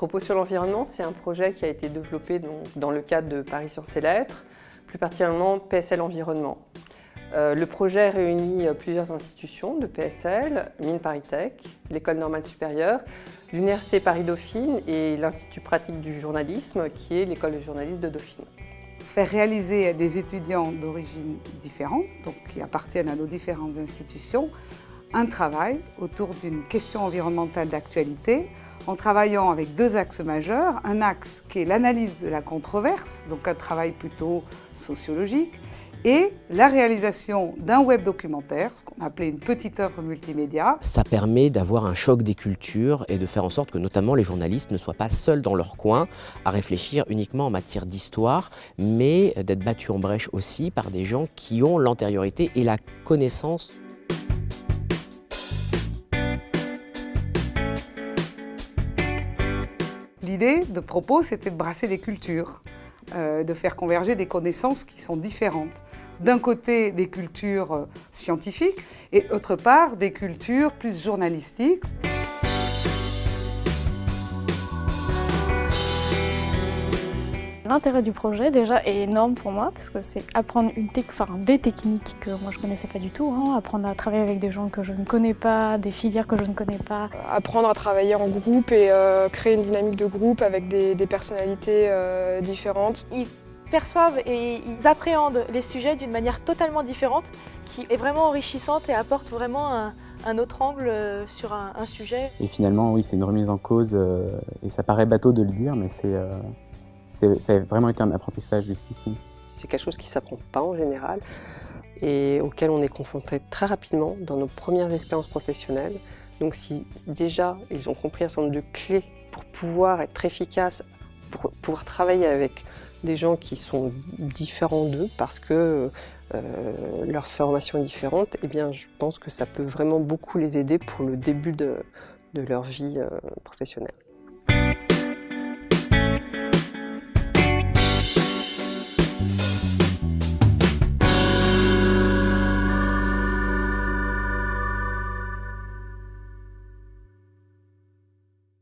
Propos sur l'environnement, c'est un projet qui a été développé dans le cadre de Paris Sciences et Lettres, plus particulièrement PSL Environnement. Le projet réunit plusieurs institutions de PSL, Mines ParisTech, l'École normale supérieure, l'Université Paris-Dauphine et l'Institut pratique du journalisme, qui est l'école de journalisme de Dauphine. Faire réaliser à des étudiants d'origine différente, donc qui appartiennent à nos différentes institutions, un travail autour d'une question environnementale d'actualité, en travaillant avec deux axes majeurs. Un axe qui est l'analyse de la controverse, donc un travail plutôt sociologique, et la réalisation d'un web documentaire, ce qu'on appelait une petite œuvre multimédia. Ça permet d'avoir un choc des cultures et de faire en sorte que notamment les journalistes ne soient pas seuls dans leur coin à réfléchir uniquement en matière d'histoire, mais d'être battus en brèche aussi par des gens qui ont l'antériorité et la connaissance. L'idée de propos, c'était de brasser des cultures, de faire converger des connaissances qui sont différentes. D'un côté, des cultures scientifiques et d'autre part, des cultures plus journalistiques. L'intérêt du projet déjà est énorme pour moi parce que c'est apprendre des techniques que moi je ne connaissais pas du tout, apprendre à travailler avec des gens que je ne connais pas, des filières que je ne connais pas. Apprendre à travailler en groupe et créer une dynamique de groupe avec des personnalités différentes. Ils perçoivent et ils appréhendent les sujets d'une manière totalement différente qui est vraiment enrichissante et apporte vraiment un autre angle sur un sujet. Et finalement, oui, c'est une remise en cause et ça paraît bateau de le dire, mais ça a vraiment été un apprentissage jusqu'ici. C'est quelque chose qui ne s'apprend pas en général et auquel on est confronté très rapidement dans nos premières expériences professionnelles. Donc si déjà ils ont compris un certain nombre de clés pour pouvoir être efficaces, pour pouvoir travailler avec des gens qui sont différents d'eux parce que leur formation est différente, eh bien je pense que ça peut vraiment beaucoup les aider pour le début de leur vie professionnelle.